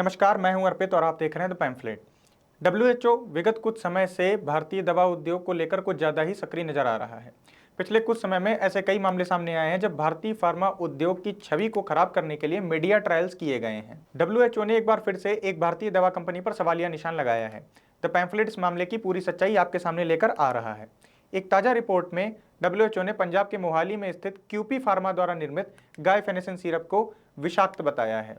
नमस्कार, मैं हूं अर्पित और आप देख रहे हैं द पैम्फलेट। डब्ल्यूएचओ विगत कुछ समय से भारतीय दवा उद्योग को लेकर कुछ ज़्यादा ही सक्रिय नजर आ रहा है। पिछले कुछ समय में ऐसे कई मामले सामने आए हैं जब भारतीय फार्मा उद्योग की छवि को खराब करने के लिए मीडिया ट्रायल्स किए गए हैं। डब्ल्यूएचओ ने एक बार फिर से एक भारतीय दवा कंपनी पर सवालिया निशान लगाया है। द पैम्फलेट इस मामले की पूरी सच्चाई आपके सामने लेकर आ रहा है। एक ताज़ा रिपोर्ट में डब्ल्यूएचओ ने पंजाब के मोहाली में स्थित क्यूपी फार्मा द्वारा निर्मित गायफेनेसिन सिरप को विषाक्त बताया है।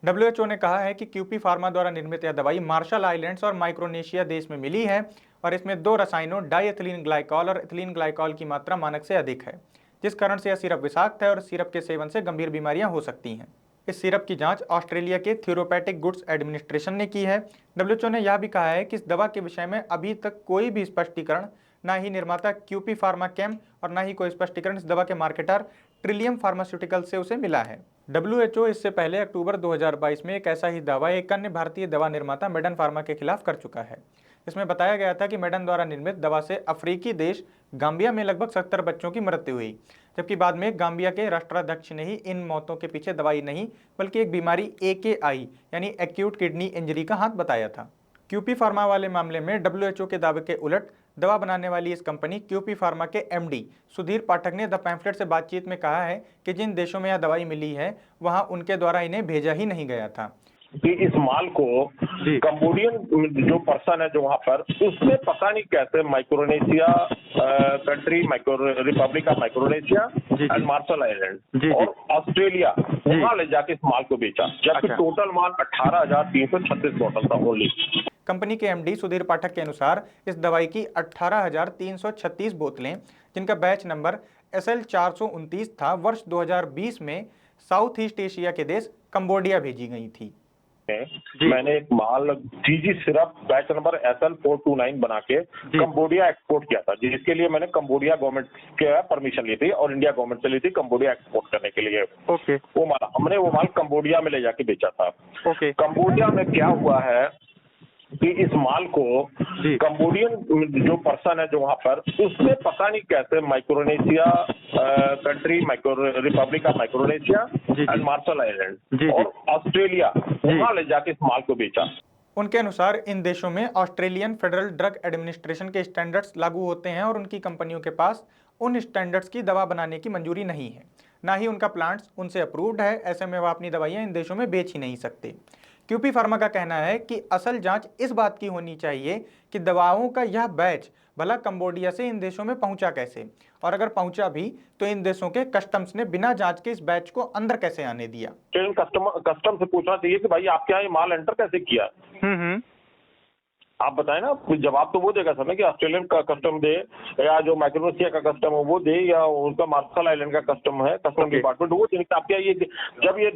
डब्ल्यूएचओ ने कहा है कि क्यूपी फार्मा द्वारा निर्मित यह दवाई मार्शल आइलैंड्स और माइक्रोनेशिया देश में मिली है और इसमें दो रसायनों डाईएथिलीन ग्लाइकॉल और एथिलीन ग्लाइकॉल की मात्रा मानक से अधिक है, जिस कारण से यह सिरप विषाक्त है और सिरप के सेवन से गंभीर बीमारियां हो सकती हैं। इस सिरप की जांच ऑस्ट्रेलिया के थ्योरोपैटिक गुड्स एडमिनिस्ट्रेशन ने की है। डब्ल्यूएचओ ने यह भी कहा है कि इस दवा के विषय में अभी तक कोई भी स्पष्टीकरण न ही निर्माता क्यूपी फार्मा केम और न ही कोई स्पष्टीकरण इस दवा के मार्केटर ट्रिलियम फार्मास्यूटिकल से उसे मिला है। डब्ल्यूएचओ इससे पहले अक्टूबर 2022 में एक ऐसा ही दावा एक अन्य भारतीय दवा निर्माता मेडन फार्मा के खिलाफ कर चुका है। इसमें बताया गया था कि मेडन द्वारा निर्मित दवा से अफ्रीकी देश गाम्बिया में लगभग 70 बच्चों की मृत्यु हुई, जबकि बाद में गाम्बिया के राष्ट्राध्यक्ष ने ही इन मौतों के पीछे दवाई नहीं बल्कि एक बीमारी AKI यानी एक्यूट किडनी इंजरी का हाथ बताया था। क्यूपी फार्मा वाले मामले में डब्ल्यूएचओ के दावे के उलट दवा बनाने वाली इस कंपनी क्यूपी फार्मा के MD सुधीर पाठक ने द पैम्फलेट से बातचीत में कहा है कि जिन देशों में यह दवाई मिली है वहां उनके द्वारा इन्हें भेजा ही नहीं गया था कि इस माल को कंबोडियन जो पर्सन है जो वहां पर उसने पता नहीं कैसे Micronesia country Republic of Micronesia and Marshall Island और ऑस्ट्रेलिया वहां ले जाके इस माल को बेचा, जबकि टोटल माल 18,336 बोतल था ओनली। कंपनी के MD सुधीर पाठक के अनुसार इस दवाई की 18,336 बोतलें, जिनका बैच नंबर SL 429 था, वर्ष 2020 में साउथ ईस्ट एशिया के देश कंबोडिया भेजी गई थी। मैंने एक माल जीजी सिरप बैच नंबर SL 429 बना के कंबोडिया एक्सपोर्ट किया था, जिसके लिए मैंने कंबोडिया गवर्नमेंट के परमिशन ली थी और इंडिया गवर्नमेंट से ली थी कंबोडिया एक्सपोर्ट करने के लिए। हमने वो माल कंबोडिया में ले जाके बेचा था। कंबोडिया में क्या हुआ है कि इस माल को कंबोडियन जो पर्सन है जो वहां पर उसने पता नहीं कैसे Micronesia country Republic of Micronesia and Marshall Island और ऑस्ट्रेलिया वहां ले जाके इस माल को बेचा। उनके अनुसार इन देशों में ऑस्ट्रेलियन फेडरल ड्रग एडमिनिस्ट्रेशन के स्टैंडर्ड्स लागू होते हैं और उनकी कंपनियों के पास उन स्टैंडर्ड्स की दवा बनाने की मंजूरी नहीं है, ना ही उनका प्लांट्स उनसे अप्रूव्ड है। ऐसे में वह अपनी दवाइयां इन देशों में बेच ही नहीं सकते। क्यूपी फार्मा का कहना है कि असल जांच इस बात की होनी चाहिए कि दवाओं का यह बैच भला कंबोडिया से इन देशों में पहुंचा कैसे, और अगर पहुंचा भी तो इन देशों के कस्टम्स ने बिना जांच के इस बैच को अंदर कैसे आने दिया। कस्टम से पूछना चाहिए कि भाई आपके यहाँ ये माल एंटर कैसे किया। आप बताएं ना, जवाब तो वो देगा सर कि ऑस्ट्रेलियन का कस्टम दे या जो माइक्रोनेशिया का कस्टम है वो दे या उनका मार्शल आइलैंड का कस्टम है, कस्टम डिपार्टमेंट वो दे। आप क्या ये जब ये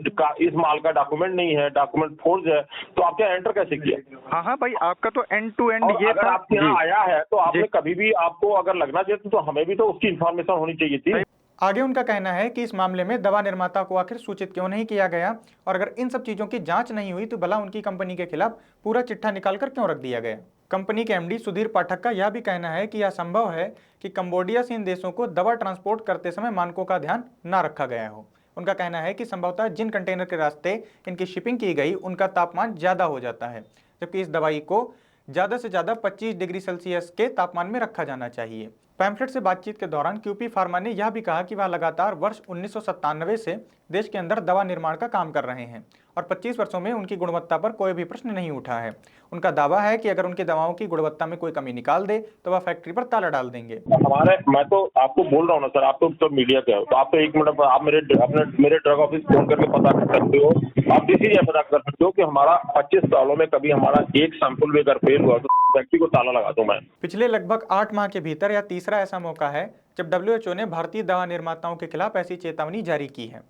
इस माल का डॉक्यूमेंट नहीं है, डॉक्यूमेंट फोर्ज है, तो आप क्या एंटर कैसे किया। हाँ भाई, आपका तो एंड टू एंड ये अगर आपके यहाँ आया है तो आपने कभी भी आपको अगर लगना चाहिए तो हमें भी तो उसकी इन्फॉर्मेशन होनी चाहिए थी। आगे उनका कहना है कि इस मामले में दवा निर्माता को आखिर सूचित क्यों नहीं किया गया, और अगर इन सब चीजों की जांच नहीं हुई तो भला उनकी कंपनी के खिलाफ पूरा चिट्ठा निकालकर क्यों रख दिया गया। कंपनी के MD सुधीर पाठक का यह भी कहना है कि यह संभव है कि कंबोडिया से इन देशों को दवा ट्रांसपोर्ट करते समय मानकों का ध्यान न रखा गया हो। उनका कहना है कि संभवतः जिन कंटेनर के रास्ते इनकी शिपिंग की गई उनका तापमान ज़्यादा हो जाता है, जबकि इस दवाई को ज़्यादा से ज़्यादा 25 डिग्री सेल्सियस के तापमान में रखा जाना चाहिए। पैम्फलेट से बातचीत के दौरान क्यूपी फार्मा ने यह भी कहा कि वह लगातार वर्ष 1997 से देश के अंदर दवा निर्माण का काम कर रहे हैं और 25 वर्षों में उनकी गुणवत्ता पर कोई भी प्रश्न नहीं उठा है। उनका दावा है कि अगर उनकी दवाओं की गुणवत्ता में कोई कमी निकाल दे तो वह फैक्ट्री पर ताला डाल देंगे। मैं तो आपको बोल रहा हूँ ना सर, आप तो मीडिया के हो, तो आप तो एक मिनट आप मेरे ड्रग ऑफिस फोन करके पता कर सकते हो, आप किसी से पता कर सकते हो कि हमारा 25 सालों में कभी हमारा एक सैंपल भी अगर फेल हुआ तो फैक्ट्री को ताला लगा दूं मैं। पिछले लगभग 8 माह के भीतर यह तीसरा ऐसा मौका है जब डब्ल्यूएचओ ने भारतीय दवा निर्माताओं के खिलाफ ऐसी चेतावनी जारी की है।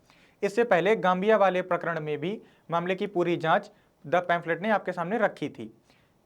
इससे पहले गाम्बिया वाले प्रकरण में भी मामले की पूरी जांच द पैम्फलेट ने आपके सामने रखी थी।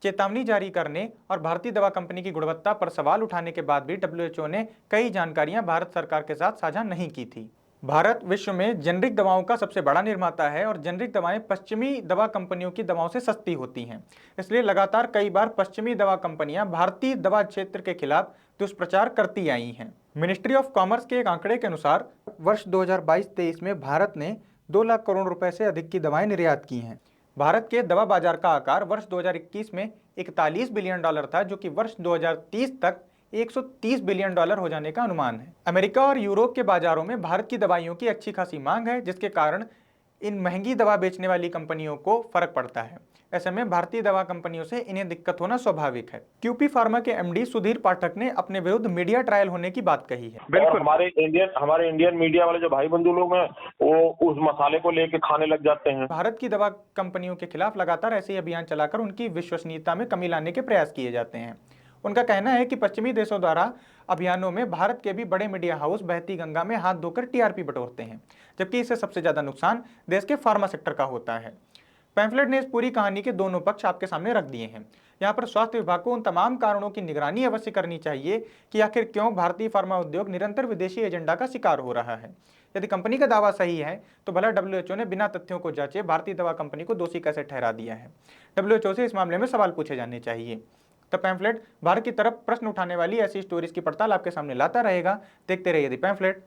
चेतावनी जारी करने और भारतीय दवा कंपनी की गुणवत्ता पर सवाल उठाने के बाद भी डब्ल्यूएचओ ने कई जानकारियां भारत सरकार के साथ साझा नहीं की थी। भारत विश्व में जेनरिक दवाओं का सबसे बड़ा निर्माता है और जेनरिक दवाएं पश्चिमी दवा कंपनियों की दवाओं से सस्ती होती हैं। इसलिए लगातार कई बार पश्चिमी दवा कंपनियां भारतीय दवा क्षेत्र के खिलाफ दुष्प्रचार करती आई हैं। मिनिस्ट्री ऑफ कॉमर्स के एक आंकड़े के अनुसार वर्ष 2022-23 में भारत ने 2 लाख करोड़ रुपए से अधिक की दवाएं निर्यात की हैं, भारत के दवा बाजार का आकार वर्ष 2021 में 41 बिलियन डॉलर था, जो कि वर्ष 2030 तक 130 बिलियन डॉलर हो जाने का अनुमान है। अमेरिका और यूरोप के बाजारों में भारत की दवाइयों की अच्छी खासी मांग है, जिसके कारण इन महंगी दवा बेचने वाली कंपनियों को फर्क पड़ता है। ऐसे में भारतीय दवा कंपनियों से इन्हें दिक्कत होना स्वाभाविक है। क्यूपी फार्मा के एमडी सुधीर पाठक ने अपने विरुद्ध मीडिया ट्रायल होने की बात कही है। बिल्कुल, हमारे इंडियन मीडिया वाले जो भाई बंधु लोग हैं वो उस मसाले को लेके खाने लग जाते हैं। भारत की दवा कंपनियों के खिलाफ लगातार ऐसे ही अभियान चलाकर उनकी विश्वसनीयता में कमी लाने के प्रयास किए जाते हैं। उनका कहना है कि पश्चिमी देशों द्वारा अभियानों में भारत के भी बड़े मीडिया हाउस बहती गंगा में हाथ धोकर टीआरपी बटोरते हैं, जबकि इससे सबसे ज्यादा नुकसान देश के फार्मा सेक्टर का होता है। पैम्फलेट ने इस पूरी कहानी के दोनों पक्ष आपके सामने रख दिए हैं। यहाँ पर स्वास्थ्य विभाग को उन तमाम कारणों की निगरानी अवश्य करनी चाहिए कि आखिर क्यों भारतीय फार्मा उद्योग निरंतर विदेशी एजेंडा का शिकार हो रहा है। यदि कंपनी का दावा सही है तो भला डब्ल्यूएचओ ने बिना तथ्यों को जांचे भारतीय दवा कंपनी को दोषी कैसे ठहरा दिया है। डब्ल्यूएचओ से इस मामले में सवाल पूछे जाने चाहिए। द पैम्फलेट भारत की तरफ प्रश्न उठाने वाली ऐसी स्टोरीज की पड़ताल आपके सामने लाता रहेगा। देखते रहिए द पैम्फलेट।